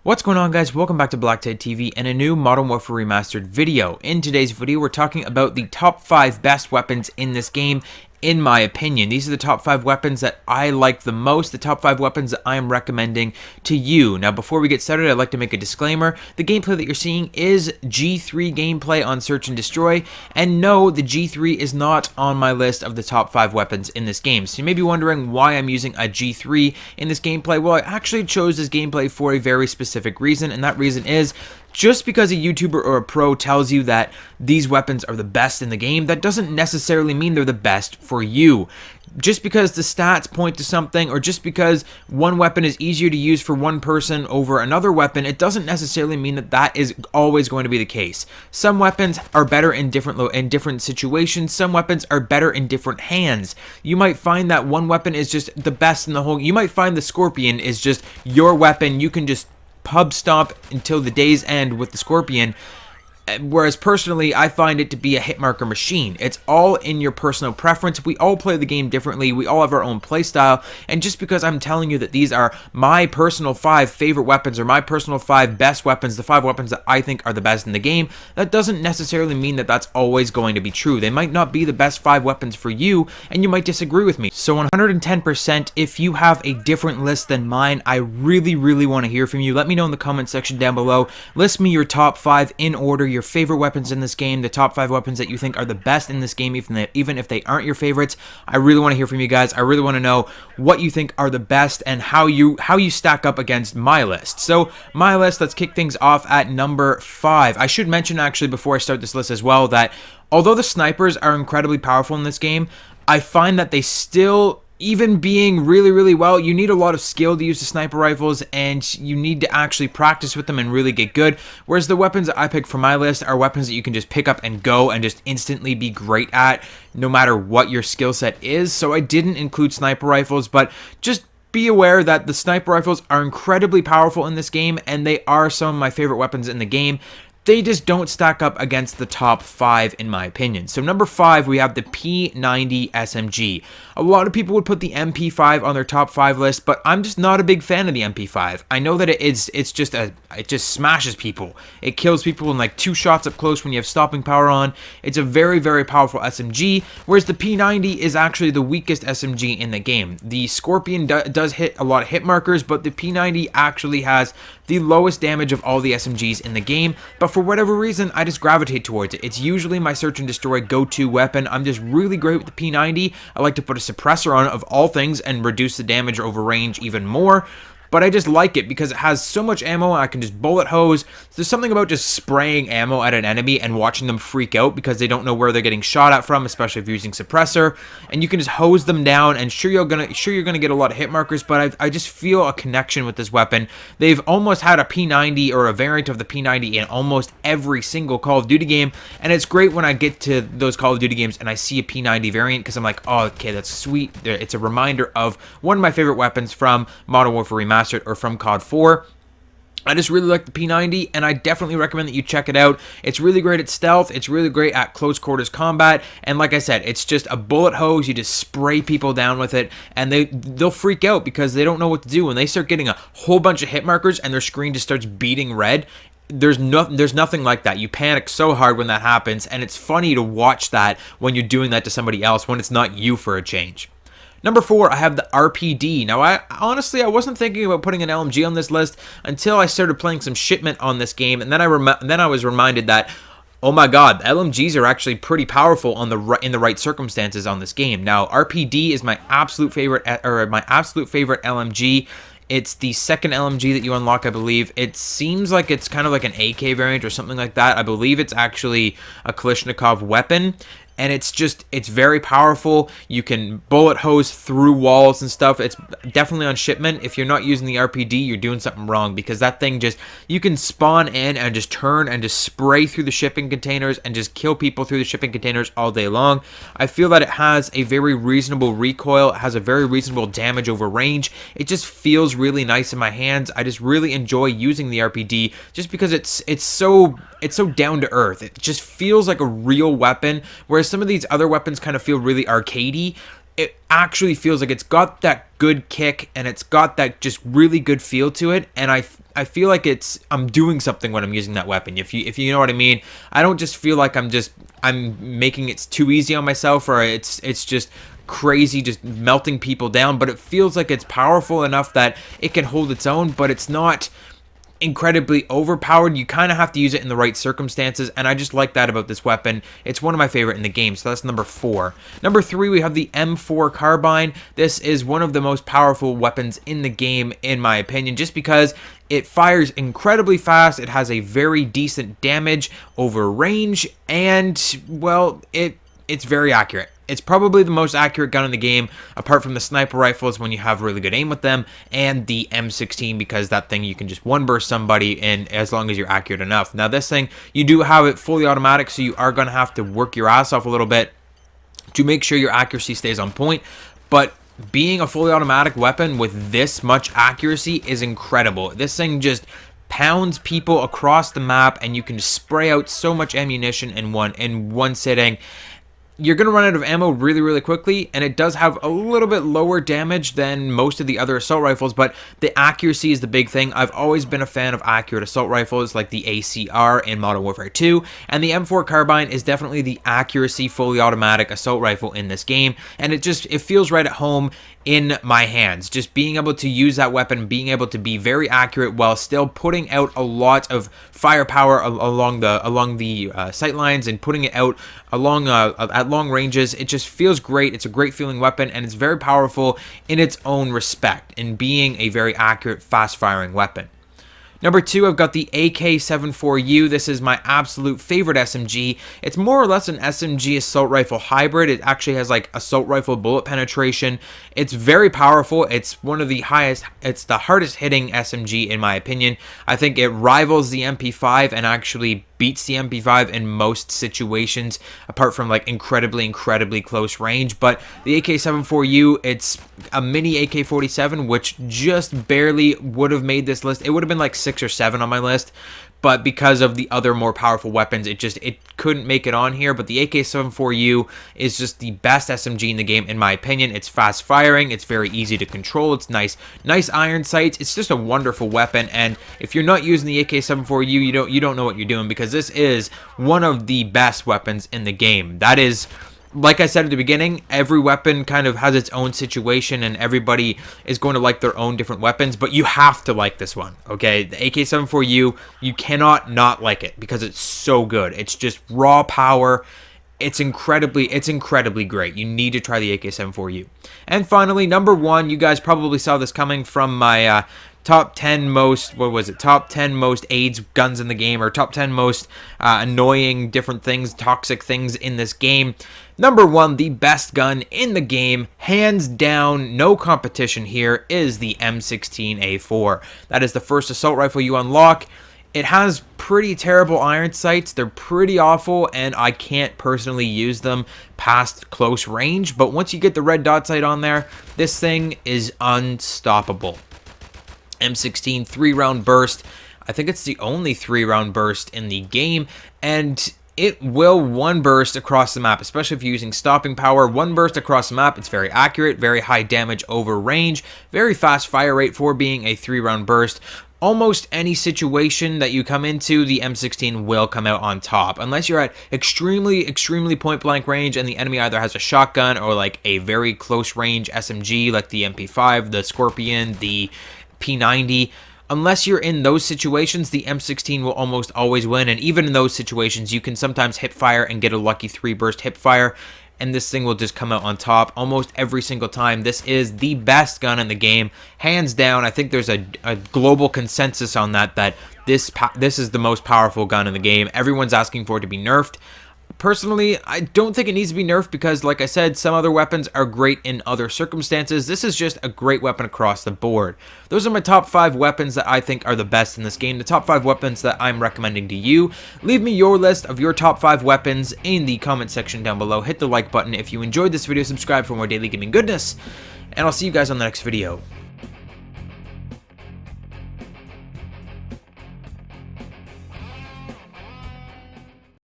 What's going on, guys? Welcome back to BlackTideTV and a new Modern Warfare Remastered video. In today's video, we're talking about the top 5 best weapons in this game, in my opinion. These are the top 5 weapons that I like the most, the top 5 weapons that I am recommending to you. Now, before we get started, I'd like to make a disclaimer. The gameplay that you're seeing is G3 gameplay on Search and Destroy, and no, the G3 is not on my list of the top 5 weapons in this game. So you may be wondering why I'm using a G3 in this gameplay. Well, I actually chose this gameplay for a very specific reason, and that reason is just because a YouTuber or a pro tells you that these weapons are the best in the game, that doesn't necessarily mean they're the best for you. Just because the stats point to something, or just because one weapon is easier to use for one person over another weapon, it doesn't necessarily mean that that is always going to be the case. Some weapons are better in different situations. Some weapons are better in different hands. You might find that one weapon is just the best in the whole. You might find the Scorpion is just your weapon. You can just pub stomp until the day's end with the Scorpion, whereas personally I find it to be a hit marker machine. It's all in your personal preference. We all play the game differently. We all have our own play style, and just because I'm telling you that these are my personal 5 favorite weapons, or my personal 5 best weapons, the 5 weapons that I think are the best in the game, that doesn't necessarily mean that that's always going to be true. They might not be the best 5 weapons for you, and you might disagree with me. So 110%, if you have a different list than mine, I really want to hear from you. Let me know in the comment section down below. List me your top 5 in order, your favorite weapons in this game, the top 5 weapons that you think are the best in this game, even if they aren't your favorites. I really want to hear from you guys. I really want to know what you think are the best and how you stack up against my list. So my list, let's kick things off at number 5. I should mention actually before I start this list as well that although the snipers are incredibly powerful in this game, I find that they still, even being really well, you need a lot of skill to use the sniper rifles, and you need to actually practice with them and really get good. Whereas the weapons that I picked for my list are weapons that you can just pick up and go and just instantly be great at, no matter what your skill set is. So I didn't include sniper rifles, but just be aware that the sniper rifles are incredibly powerful in this game, and they are some of my favorite weapons in the game. They just don't stack up against the top 5 in my opinion. So number 5, we have the P90 SMG. A lot of people would put the MP5 on their top 5 list, but I'm just not a big fan of the MP5. I know that it just smashes people. It kills people in like 2 shots up close when you have stopping power on. It's a very powerful SMG, whereas the P90 is actually the weakest SMG in the game. The Scorpion does hit a lot of hit markers, but the P90 actually has the lowest damage of all the SMGs in the game, but for whatever reason, I just gravitate towards it. It's usually my search and destroy go-to weapon. I'm just really great with the P90. I like to put a suppressor on it of all things and reduce the damage over range even more. But I just like it because it has so much ammo, and I can just bullet hose. There's something about just spraying ammo at an enemy and watching them freak out because they don't know where they're getting shot at from, especially if you're using suppressor. And you can just hose them down, and sure you're gonna get a lot of hit markers, but I just feel a connection with this weapon. They've almost had a P90 or a variant of the P90 in almost every single Call of Duty game, and it's great when I get to those Call of Duty games and I see a P90 variant because I'm like, oh, okay, that's sweet. It's a reminder of one of my favorite weapons from Modern Warfare Remastered or from CoD 4. I just really like the P90, and I definitely recommend that you check it out. It's really great at stealth, it's really great at close quarters combat, and like I said, it's just a bullet hose. You just spray people down with it, and they'll freak out because they don't know what to do. When they start getting a whole bunch of hit markers and their screen just starts beating red, there's nothing like that. You panic so hard when that happens, and it's funny to watch that when you're doing that to somebody else when it's not you for a change. Number 4, I have the RPD. Now, I wasn't thinking about putting an LMG on this list until I started playing some Shipment on this game, and then I was reminded that, oh my god, LMGs are actually pretty powerful in the right circumstances on this game. Now, RPD is my absolute favorite LMG. It's the second LMG that you unlock, I believe. It seems like it's kind of like an AK variant or something like that. I believe it's actually a Kalashnikov weapon. And it's very powerful. You can bullet hose through walls and stuff. It's definitely on Shipment. If you're not using the RPD, you're doing something wrong, because that thing you can spawn in and just turn and just spray through the shipping containers and just kill people through the shipping containers all day long. I feel that it has a very reasonable recoil. It has a very reasonable damage over range. It just feels really nice in my hands. I just really enjoy using the RPD just because it's so down to earth. It just feels like a real weapon, whereas some of these other weapons kind of feel really arcadey. it actually feels like it's got that good kick and it's got that just really good feel to it, and I feel like I'm doing something when I'm using that weapon. If you know what I mean. I don't just feel like I'm making it too easy on myself, or it's just crazy, just melting people down, but it feels like it's powerful enough that it can hold its own, but it's not incredibly overpowered. You kind of have to use it in the right circumstances, and I just like that about this weapon. It's one of my favorite in the game, so that's number 4. Number 3, we have the M4 carbine. This is one of the most powerful weapons in the game, in my opinion, just because it fires incredibly fast. It has a very decent damage over range, and, well, it's very accurate. It's probably the most accurate gun in the game, apart from the sniper rifles when you have really good aim with them, and the M16, because that thing you can just one burst somebody in as long as you're accurate enough. Now this thing, you do have it fully automatic, so you are going to have to work your ass off a little bit to make sure your accuracy stays on point, but being a fully automatic weapon with this much accuracy is incredible. This thing just pounds people across the map, and you can just spray out so much ammunition in one sitting. You're going to run out of ammo really, really quickly, and it does have a little bit lower damage than most of the other assault rifles, but the accuracy is the big thing. I've always been a fan of accurate assault rifles like the ACR in Modern Warfare 2, and the M4 carbine is definitely the accuracy fully automatic assault rifle in this game, and it feels right at home in my hands. Just being able to use that weapon, being able to be very accurate while still putting out a lot of firepower along the sight lines, and putting it out along at long ranges. It just feels great. It's a great feeling weapon, and it's very powerful in its own respect in being a very accurate, fast firing weapon. Number 2, I've got the AK-74U. This is my absolute favorite SMG. It's more or less an SMG assault rifle hybrid. It actually has like assault rifle bullet penetration. It's very powerful. It's one of the highest, it's the hardest hitting SMG in my opinion. I think it rivals the MP5 and actually beats the MP5 in most situations, apart from like incredibly close range. But the AK-74U, it's a mini AK-47, which just barely would have made this list. It would have been like 6 or 7 on my list, but because of the other more powerful weapons, it couldn't make it on here. But the AK-74U is just the best SMG in the game in my opinion. It's fast firing, it's very easy to control, it's nice iron sights. It's just a wonderful weapon, and if you're not using the AK-74U, you don't know what you're doing, because this is one of the best weapons in the game. That is, like I said at the beginning, every weapon kind of has its own situation, and everybody is going to like their own different weapons, but you have to like this one, okay? The AK-74U, you cannot not like it, because it's so good. It's just raw power. It's incredibly great. You need to try the AK-74U. And finally, number 1, you guys probably saw this coming from my top 10 most, top 10 most AIDS guns in the game, or top 10 most annoying different things, toxic things in this game. Number 1, the best gun in the game, hands down, no competition here, is the M16A4. That is the first assault rifle you unlock. It has pretty terrible iron sights. They're pretty awful, and I can't personally use them past close range, but once you get the red dot sight on there, this thing is unstoppable. M16 3-round burst. I think it's the only 3-round burst in the game, and it will one burst across the map, especially if you're using stopping power. One burst across the map. It's very accurate, very high damage over range, very fast fire rate for being a 3-round burst. Almost any situation that you come into, the M16 will come out on top, unless you're at extremely point blank range and the enemy either has a shotgun or like a very close range SMG like the MP5, the Scorpion, the P90. Unless you're in those situations, the M16 will almost always win, and even in those situations, you can sometimes hip fire and get a lucky 3-burst hip fire, and this thing will just come out on top almost every single time. This is the best gun in the game, hands down. I think there's a global consensus on that this is the most powerful gun in the game. Everyone's asking for it to be nerfed. Personally, I don't think it needs to be nerfed because, like I said, some other weapons are great in other circumstances. This is just a great weapon across the board. Those are my top 5 weapons that I think are the best in this game, the top 5 weapons that I'm recommending to you. Leave me your list of your top 5 weapons in the comment section down below. Hit the like button if you enjoyed this video, subscribe for more daily gaming goodness, and I'll see you guys on the next video.